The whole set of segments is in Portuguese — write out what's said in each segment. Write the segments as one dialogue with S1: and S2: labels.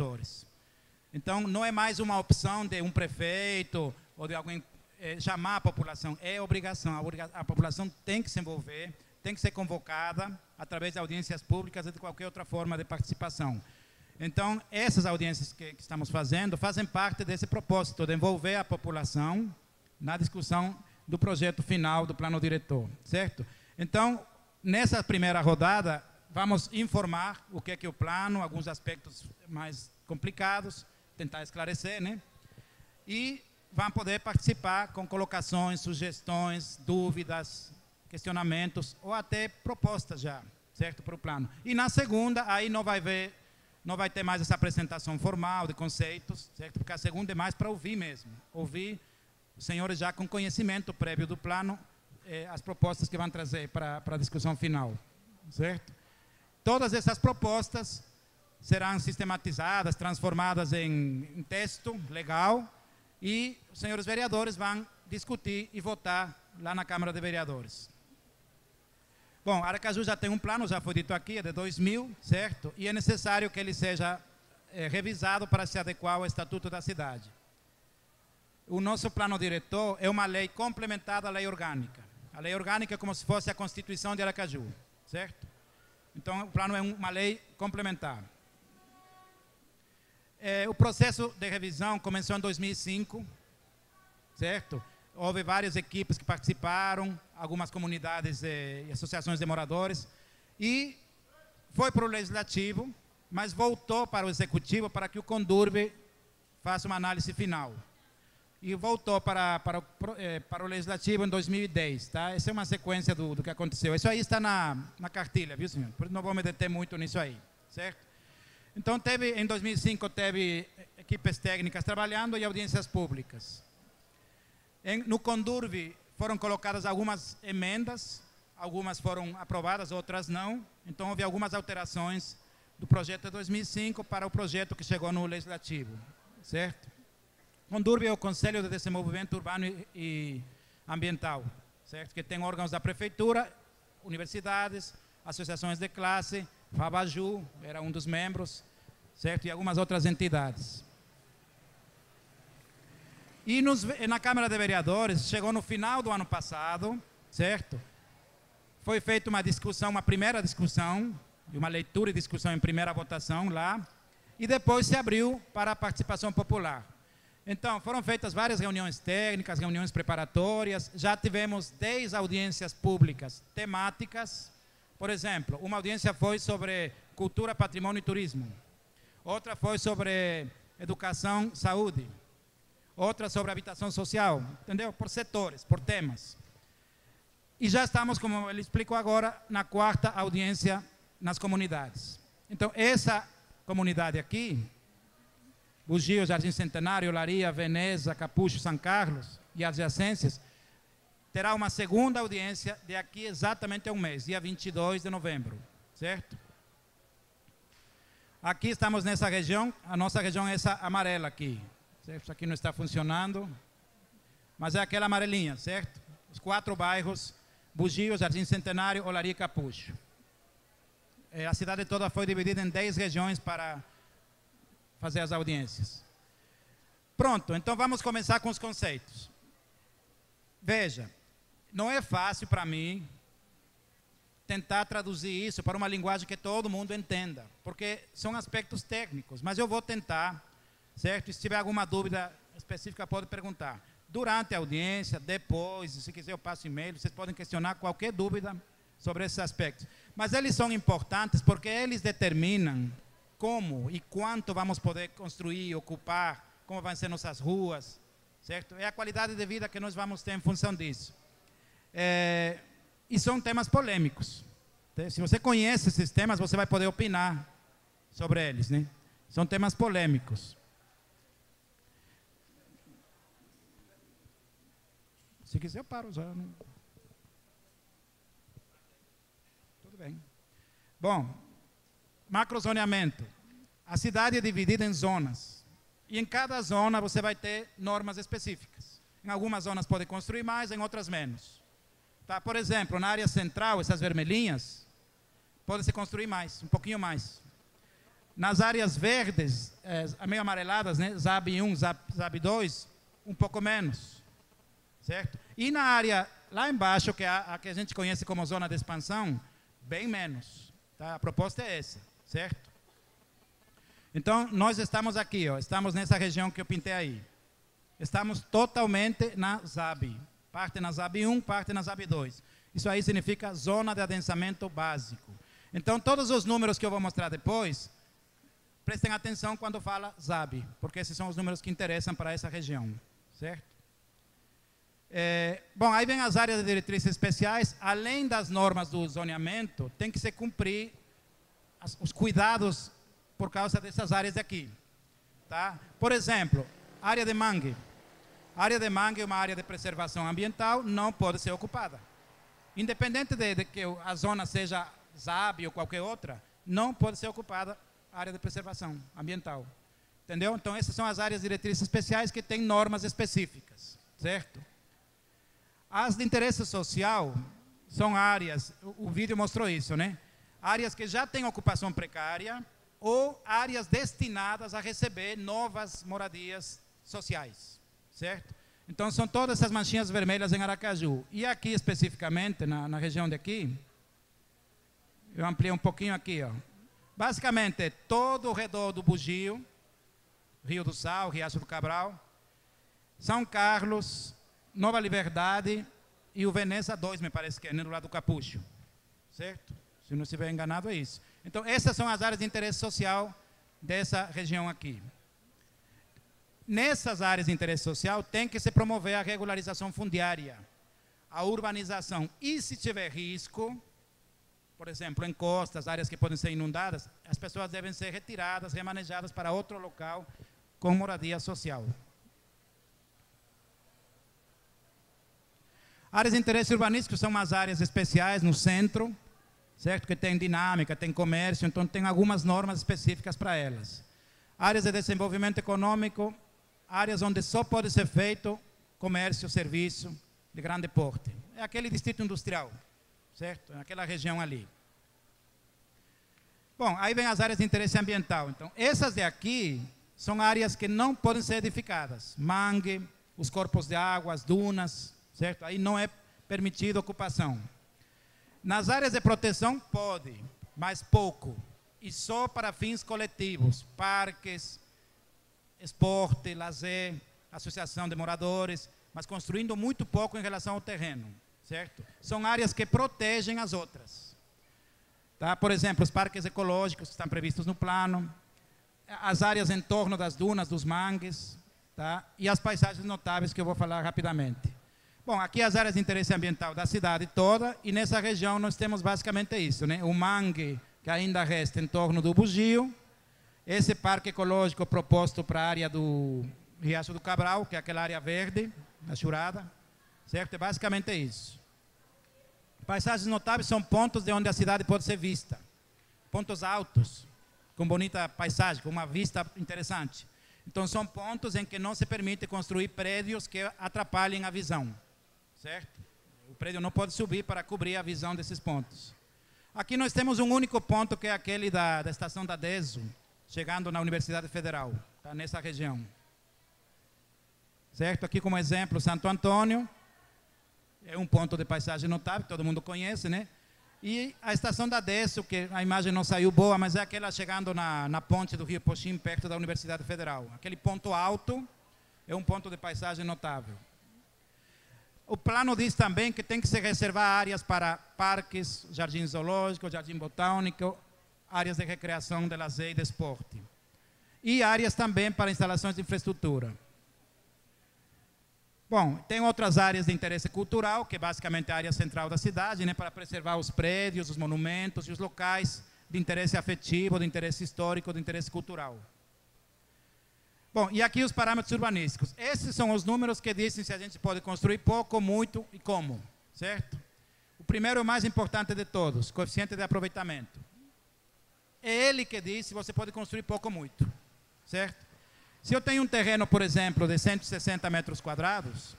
S1: diretores. Então, não é mais uma opção de um prefeito ou de alguém chamar a população, é obrigação. A população tem que se envolver, tem que ser convocada através de audiências públicas ou de qualquer outra forma de participação. Então, essas audiências que estamos fazendo fazem parte desse propósito de envolver a população na discussão do projeto final do plano diretor, certo? Então, nessa primeira rodada, vamos informar o que é o plano, alguns aspectos mais complicados, tentar esclarecer, né? E vão poder participar com colocações, sugestões, dúvidas, questionamentos ou até propostas já, certo, para o plano. E na segunda, aí não vai ter mais essa apresentação formal de conceitos, certo? Porque a segunda é mais para ouvir mesmo, ouvir os senhores já com conhecimento prévio do plano, as propostas que vão trazer para a discussão final, certo? Todas essas propostas serão sistematizadas, transformadas em texto legal, e os senhores vereadores vão discutir e votar lá na Câmara de Vereadores. Bom, Aracaju já tem um plano, já foi dito aqui, é de 2000, certo? E é necessário que ele seja revisado para se adequar ao Estatuto da cidade. O nosso plano diretor é uma lei complementar à lei orgânica. A lei orgânica é como se fosse a Constituição de Aracaju, certo? Então, o plano é uma lei complementar. O processo de revisão começou em 2005, certo? Houve várias equipes que participaram, algumas comunidades e associações de moradores, e foi para o Legislativo, mas voltou para o Executivo para que o Condurbe faça uma análise final. E voltou para o Legislativo em 2010. Tá? Essa é uma sequência do que aconteceu. Isso aí está na cartilha, viu, senhor? Por isso não vou me deter muito nisso aí, certo? Então, em 2005, teve equipes técnicas trabalhando e audiências públicas. No Condurbe foram colocadas algumas emendas, algumas foram aprovadas, outras não. Então, houve algumas alterações do projeto de 2005 para o projeto que chegou no Legislativo, certo? Condurbe é o Conselho de Desenvolvimento Urbano e Ambiental, certo? Que tem órgãos da Prefeitura, universidades, associações de classe, Fabaju era um dos membros, certo? E algumas outras entidades. E na Câmara de Vereadores, chegou no final do ano passado, certo? Foi feita uma discussão, uma primeira discussão, uma leitura e discussão em primeira votação lá, e depois se abriu para a participação popular. Então, foram feitas várias reuniões técnicas, reuniões preparatórias, já tivemos 10 audiências públicas temáticas. Por exemplo, uma audiência foi sobre cultura, patrimônio e turismo. Outra foi sobre educação, saúde. Outra sobre habitação social, entendeu? Por setores, por temas. E já estamos, como ele explicou agora, na 4ª audiência nas comunidades. Então, essa comunidade aqui, Bugio, Jardim Centenário, Olaria, Veneza, Capucho, São Carlos e adjacências, terá uma segunda audiência de aqui exatamente a um mês, dia 22 de novembro, certo? Aqui estamos nessa região, a nossa região é essa amarela aqui, certo? Isso aqui não está funcionando, mas é aquela amarelinha, certo? Os 4 bairros, Bugio, Jardim Centenário, Olaria e Capucho. A cidade toda foi dividida em 10 regiões para fazer as audiências. Pronto, então vamos começar com os conceitos. Veja, não é fácil para mim tentar traduzir isso para uma linguagem que todo mundo entenda, porque são aspectos técnicos, mas eu vou tentar, certo? E se tiver alguma dúvida específica, pode perguntar. Durante a audiência, depois, se quiser eu passo e-mail, vocês podem questionar qualquer dúvida sobre esses aspectos. Mas eles são importantes porque eles determinam como e quanto vamos poder construir, ocupar, como vão ser nossas ruas, certo? É a qualidade de vida que nós vamos ter em função disso. E são temas polêmicos. Se você conhece esses temas, você vai poder opinar sobre eles, né? São temas polêmicos. Se quiser eu paro já. Não... Tudo bem. Bom, macrozoneamento. A cidade é dividida em zonas. E em cada zona você vai ter normas específicas. Em algumas zonas pode construir mais, em outras menos. Tá? Por exemplo, na área central, essas vermelhinhas, pode-se construir mais, um pouquinho mais. Nas áreas verdes, meio amareladas, né? ZAB 1, ZAB 2, um pouco menos, certo? E na área lá embaixo, que é a que a gente conhece como zona de expansão, bem menos. Tá? A proposta é essa, certo? Então, nós estamos aqui, ó, estamos nessa região que eu pintei aí. Estamos totalmente na ZAB. Parte na ZAB 1, parte na ZAB 2. Isso aí significa zona de adensamento básico. Então, todos os números que eu vou mostrar depois, prestem atenção quando fala ZAB, porque esses são os números que interessam para essa região, certo? Bom, aí vem as áreas de diretrizes especiais. Além das normas do zoneamento, tem que se cumprir os cuidados por causa dessas áreas aqui. Tá? Por exemplo, área de mangue. A área de mangue é uma área de preservação ambiental, não pode ser ocupada. Independente de que a zona seja ZAB ou qualquer outra, não pode ser ocupada a área de preservação ambiental. Entendeu? Então, essas são as áreas de diretrizes especiais que têm normas específicas, certo? As de interesse social são áreas, o vídeo mostrou isso, né? Áreas que já têm ocupação precária ou áreas destinadas a receber novas moradias sociais, certo? Então, são todas essas manchinhas vermelhas em Aracaju. E aqui, especificamente, na região de aqui, eu ampliei um pouquinho aqui, ó. Basicamente, todo o redor do Bugio, Rio do Sal, Riacho do Cabral, São Carlos, Nova Liberdade e o Veneza 2, me parece que é, no lado do Capucho, certo? Se não estiver enganado, é isso. Então, essas são as áreas de interesse social dessa região aqui. Nessas áreas de interesse social, tem que se promover a regularização fundiária, a urbanização. E se tiver risco, por exemplo, encostas, áreas que podem ser inundadas, as pessoas devem ser retiradas, remanejadas para outro local com moradia social. Áreas de interesse urbanístico são umas áreas especiais no centro, certo? Que tem dinâmica, tem comércio, então tem algumas normas específicas para elas. Áreas de desenvolvimento econômico, áreas onde só pode ser feito comércio, serviço de grande porte. É aquele distrito industrial, certo? Naquela região ali. Bom, aí vem as áreas de interesse ambiental. Então, essas de aqui são áreas que não podem ser edificadas. Mangue, os corpos de água, as dunas, certo? Aí não é permitida ocupação. Nas áreas de proteção, pode, mas pouco. E só para fins coletivos, parques, esporte, lazer, associação de moradores, mas construindo muito pouco em relação ao terreno, certo? São áreas que protegem as outras. Tá? Por exemplo, os parques ecológicos que estão previstos no plano, as áreas em torno das dunas, dos mangues, tá? E as paisagens notáveis que eu vou falar rapidamente. Bom, aqui as áreas de interesse ambiental da cidade toda, e nessa região nós temos basicamente isso, né? O mangue que ainda resta em torno do Bugio, esse parque ecológico proposto para a área do Riacho do Cabral, que é aquela área verde, a Churada, certo? É basicamente isso. Paisagens notáveis são pontos de onde a cidade pode ser vista. Pontos altos, com bonita paisagem, com uma vista interessante. Então, são pontos em que não se permite construir prédios que atrapalhem a visão, certo? O prédio não pode subir para cobrir a visão desses pontos. Aqui nós temos um único ponto, que é aquele da estação da DESO, chegando na Universidade Federal, tá? Nessa região. Certo? Aqui como exemplo, Santo Antônio, é um ponto de paisagem notável, que todo mundo conhece, né? E a estação da DESO, que a imagem não saiu boa, mas é aquela chegando na ponte do Rio Poxim, perto da Universidade Federal. Aquele ponto alto é um ponto de paisagem notável. O plano diz também que tem que se reservar áreas para parques, jardim zoológico, jardim botânico, áreas de recreação, de lazer e de esporte. E áreas também para instalações de infraestrutura. Bom, tem outras áreas de interesse cultural, que é basicamente a área central da cidade, né, para preservar os prédios, os monumentos e os locais de interesse afetivo, de interesse histórico, de interesse cultural. Bom, e aqui os parâmetros urbanísticos. Esses são os números que dizem se a gente pode construir pouco, muito e como, certo? O primeiro é o mais importante de todos, coeficiente de aproveitamento. É ele que diz se você pode construir pouco ou muito, certo? Se eu tenho um terreno, por exemplo, de 160 metros quadrados,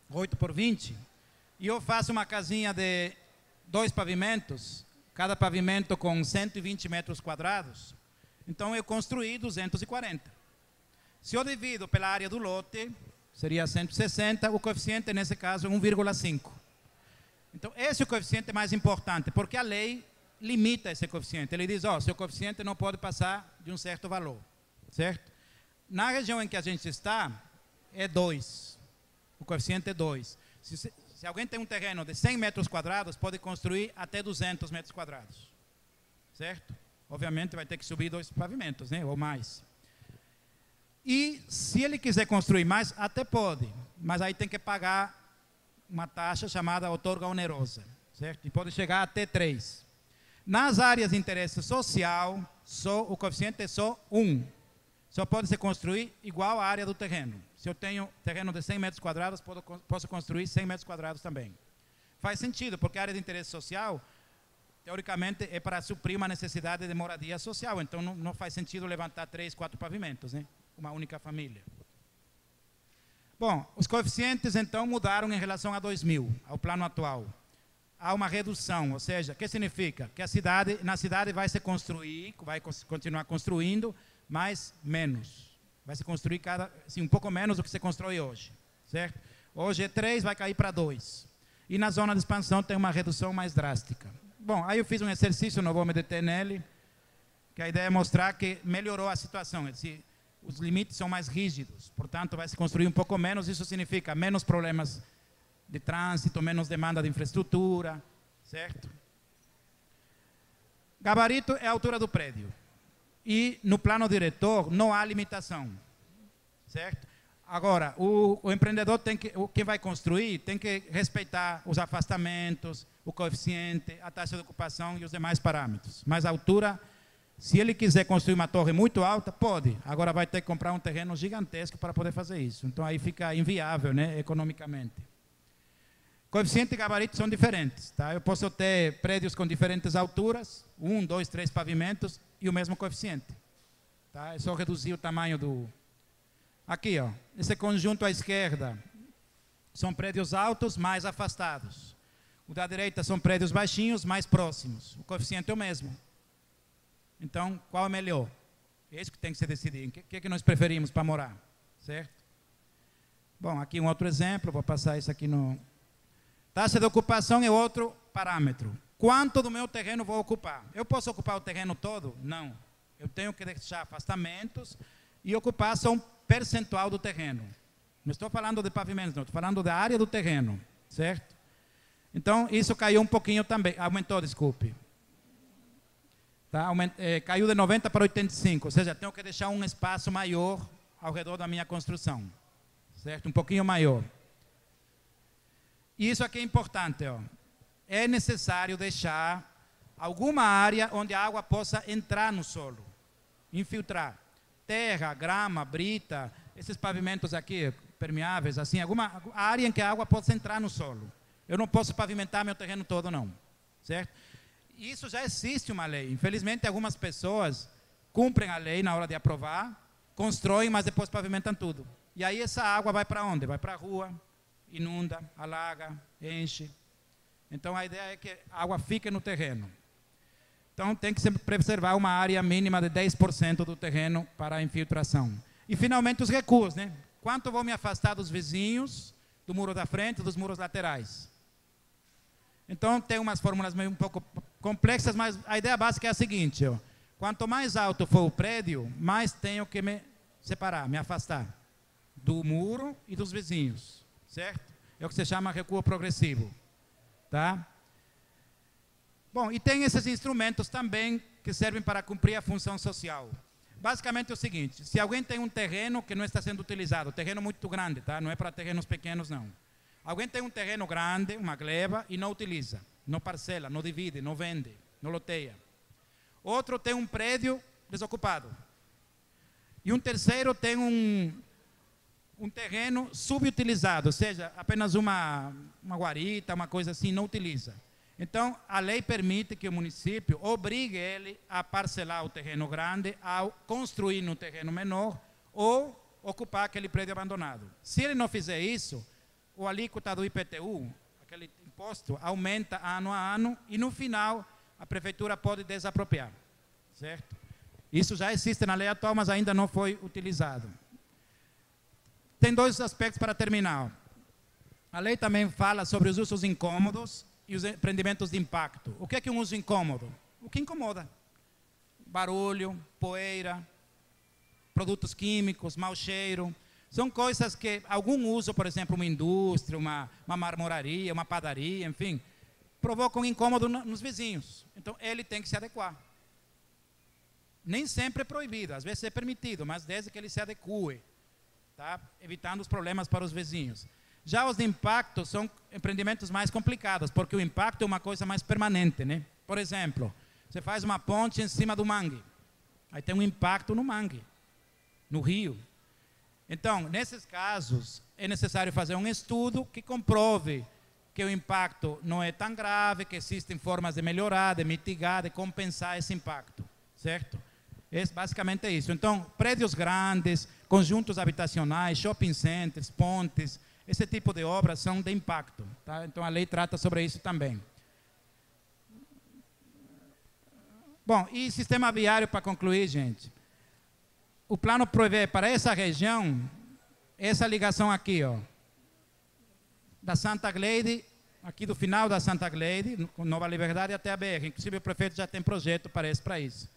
S1: 8 por 20, e eu faço uma casinha de 2 pavimentos, cada pavimento com 120 metros quadrados, Então, eu construí 240. Se eu divido pela área do lote, seria 160, o coeficiente, nesse caso, é 1,5. Então, esse é o coeficiente mais importante, porque a lei limita esse coeficiente. Ele diz, seu coeficiente não pode passar de um certo valor, certo? Na região em que a gente está, é 2. O coeficiente é 2. Se alguém tem um terreno de 100 metros quadrados, pode construir até 200 metros quadrados, certo? Obviamente, vai ter que subir 2 pavimentos, né, ou mais. E, se ele quiser construir mais, até pode, mas aí tem que pagar uma taxa chamada outorga onerosa, certo? E pode chegar até 3. Nas áreas de interesse social, o coeficiente é só 1. Só pode se construir igual à área do terreno. Se eu tenho terreno de 100 metros quadrados, posso construir 100 metros quadrados também. Faz sentido, porque a área de interesse social, teoricamente, é para suprir uma necessidade de moradia social. Então, não faz sentido levantar 3, 4 pavimentos, né? Uma única família. Bom, os coeficientes, então, mudaram em relação a 2000, ao plano atual. Há uma redução, ou seja, o que significa? Que na cidade vai se construir, vai continuar construindo, mas menos. Vai se construir um pouco menos do que se constrói hoje, certo? Hoje é 3, vai cair para 2. E na zona de expansão tem uma redução mais drástica. Bom, aí eu fiz um exercício, não vou me deter nele, que a ideia é mostrar que melhorou a situação. Os limites são mais rígidos, portanto, vai se construir um pouco menos. Isso significa menos problemas de trânsito, menos demanda de infraestrutura, certo? Gabarito é a altura do prédio. E no plano diretor não há limitação, certo? Agora, o empreendedor quem vai construir tem que respeitar os afastamentos, o coeficiente, a taxa de ocupação e os demais parâmetros. Mas a altura, se ele quiser construir uma torre muito alta, pode. Agora vai ter que comprar um terreno gigantesco para poder fazer isso. Então aí fica inviável, né, economicamente. Coeficiente e gabarito são diferentes, tá? Eu posso ter prédios com diferentes alturas, 1, 2, 3 pavimentos e o mesmo coeficiente, tá? É só reduzir o tamanho do... Aqui, esse conjunto à esquerda são prédios altos mais afastados. O da direita são prédios baixinhos mais próximos. O coeficiente é o mesmo. Então, qual é melhor? É isso que tem que se decidir. O que nós preferimos para morar, certo? Bom, aqui um outro exemplo, vou passar isso aqui no... Taxa de ocupação é outro parâmetro. Quanto do meu terreno vou ocupar? Eu posso ocupar o terreno todo? Não. Eu tenho que deixar afastamentos e ocupar só um percentual do terreno. Não estou falando de pavimentos, não. Estou falando da área do terreno, certo? Então, isso caiu um pouquinho também. Aumentou, desculpe. Tá? Caiu de 90 para 85. Ou seja, tenho que deixar um espaço maior ao redor da minha construção. Certo? Um pouquinho maior. E isso aqui é importante, é necessário deixar alguma área onde a água possa entrar no solo, infiltrar. Terra, grama, brita, esses pavimentos aqui, permeáveis, assim, alguma área em que a água possa entrar no solo. Eu não posso pavimentar meu terreno todo, não, certo? Isso já existe uma lei. Infelizmente, algumas pessoas cumprem a lei na hora de aprovar, constroem, mas depois pavimentam tudo. E aí essa água vai para onde? Vai para a rua, inunda, alaga, enche. Então, a ideia é que a água fique no terreno. Então, tem que se preservar uma área mínima de 10% do terreno para a infiltração. E, finalmente, os recuos, né? Quanto vou me afastar dos vizinhos, do muro da frente, dos muros laterais? Então, tem umas fórmulas meio um pouco complexas, mas a ideia básica é a seguinte, quanto mais alto for o prédio, mais tenho que me separar, me afastar do muro e dos vizinhos. Certo? É o que se chama recuo progressivo. Tá? Bom, e tem esses instrumentos também que servem para cumprir a função social. Basicamente é o seguinte, se alguém tem um terreno que não está sendo utilizado, terreno muito grande, tá? Não é para terrenos pequenos, não. Alguém tem um terreno grande, uma gleba, e não utiliza, não parcela, não divide, não vende, não loteia. Outro tem um prédio desocupado. E um terceiro tem um terreno subutilizado, ou seja, apenas uma guarita, uma coisa assim, não utiliza. Então, a lei permite que o município obrigue ele a parcelar o terreno grande, a construir no terreno menor, ou ocupar aquele prédio abandonado. Se ele não fizer isso, o alíquota do IPTU, aquele imposto, aumenta ano a ano, e no final, a prefeitura pode desapropriar, certo? Isso já existe na lei atual, mas ainda não foi utilizado. Tem dois aspectos para terminar. A lei também fala sobre os usos incômodos e os empreendimentos de impacto. O que é um uso incômodo? O que incomoda. Barulho, poeira, produtos químicos, mau cheiro. São coisas que algum uso, por exemplo, uma indústria, uma marmoraria, uma padaria, enfim, provocam incômodo nos vizinhos. Então, ele tem que se adequar. Nem sempre é proibido, às vezes é permitido, mas desde que ele se adeque, tá? Evitando os problemas para os vizinhos. Já os de impacto são empreendimentos mais complicados, porque o impacto é uma coisa mais permanente, né? Por exemplo, você faz uma ponte em cima do mangue, aí tem um impacto no mangue, no rio. Então, nesses casos, é necessário fazer um estudo que comprove que o impacto não é tão grave, que existem formas de melhorar, de mitigar, de compensar esse impacto, certo? Basicamente é isso. Então, prédios grandes, conjuntos habitacionais, shopping centers, pontes, esse tipo de obras são de impacto, tá? Então, a lei trata sobre isso também. Bom, e sistema viário, para concluir, gente. O plano prevê para essa região, essa ligação aqui, ó, da Santa Gleide, aqui do final da Santa Gleide, com Nova Liberdade até a BR. Inclusive, o prefeito já tem projeto para isso.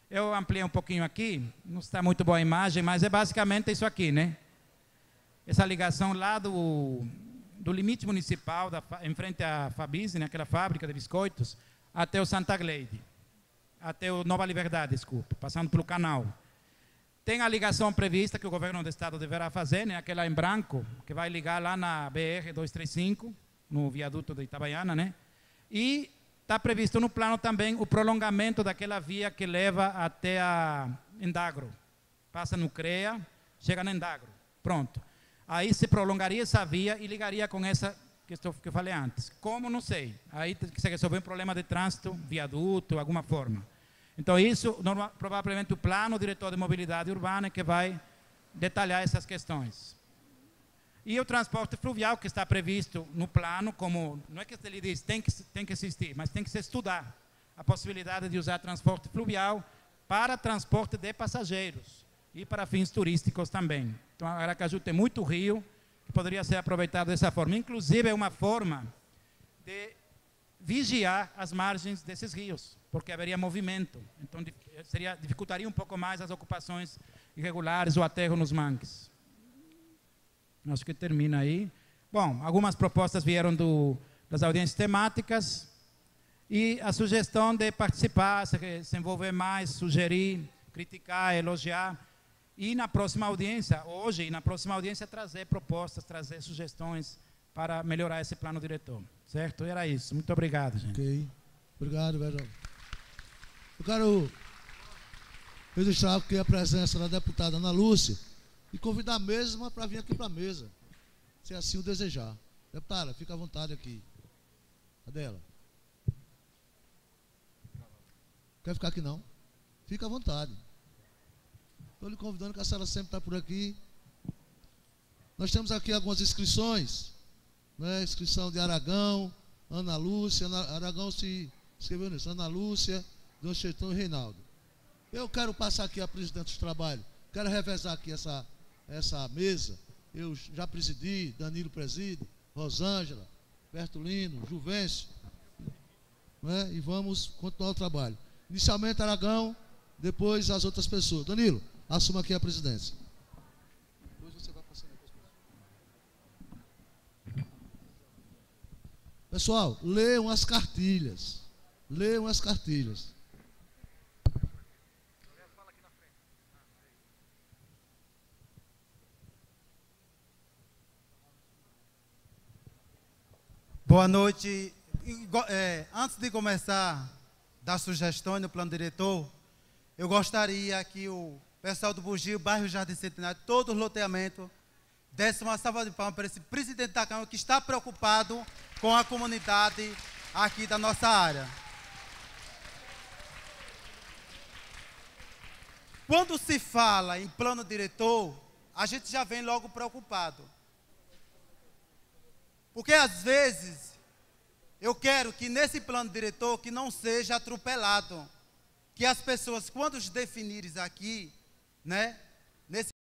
S1: Eu ampliei um pouquinho aqui, não está muito boa a imagem, mas é basicamente isso aqui, né? Essa ligação lá do limite municipal, em frente à Fabise, né, aquela fábrica de biscoitos, até o Santa Gleide, até o Nova Liberdade, desculpa, passando pelo canal. Tem a ligação prevista que o governo do estado deverá fazer, né, aquela em branco, que vai ligar lá na BR-235, no viaduto de Itabaiana, né? E está previsto no plano também o prolongamento daquela via que leva até a Endagro. Passa no CREA, chega na Endagro. Pronto. Aí se prolongaria essa via e ligaria com essa que eu falei antes. Como? Não sei. Aí tem que se resolver um problema de trânsito, viaduto, alguma forma. Então, isso, provavelmente, o plano diretor de mobilidade urbana que vai detalhar essas questões. E o transporte fluvial, que está previsto no plano, como, não é que ele diz tem que existir, mas tem que se estudar a possibilidade de usar transporte fluvial para transporte de passageiros e para fins turísticos também. Então, Aracaju tem muito rio que poderia ser aproveitado dessa forma. Inclusive, é uma forma de vigiar as margens desses rios, porque haveria movimento. Então, dificultaria um pouco mais as ocupações irregulares ou aterro nos mangues. Acho que termina aí. Bom, algumas propostas vieram das audiências temáticas e a sugestão de participar, se envolver mais, sugerir, criticar, elogiar e na próxima audiência, hoje e na próxima audiência, trazer propostas, trazer sugestões para melhorar esse plano diretor. Certo? Era isso. Muito obrigado, gente.
S2: Ok. Obrigado, vereador. Eu quero registrar aqui a presença da deputada Ana Lúcia e convidar a mesma para vir aqui para a mesa, se assim o desejar. Deputada, fica à vontade aqui. Cadê ela? Quer ficar aqui não? Fica à vontade. Estou lhe convidando, que a senhora sempre está por aqui. Nós temos aqui algumas inscrições, né? Inscrição de Aragão, Ana Lúcia, Aragão se inscreveu nisso, Ana Lúcia, Dom Cheitão e Reinaldo. Eu quero passar aqui a presidente do trabalho, quero revezar aqui essa mesa. Eu já presidi, Danilo preside, Rosângela, Bertolino, Juvencio, né? E vamos continuar o trabalho. Inicialmente Aragão, depois as outras pessoas. Danilo, assuma aqui a presidência. Depois você vai passando aqui. Pessoal, leiam as cartilhas. Leiam as cartilhas.
S3: Boa noite. Antes de começar das sugestões no plano diretor, eu gostaria que o pessoal do Bugio, bairro Jardim Centenário, todo o loteamento, desse uma salva de palmas para esse presidente da Câmara que está preocupado com a comunidade aqui da nossa área. Quando se fala em plano diretor, a gente já vem logo preocupado. Porque às vezes eu quero que nesse plano diretor que não seja atropelado. que as pessoas, quando os definires aqui, né, nesse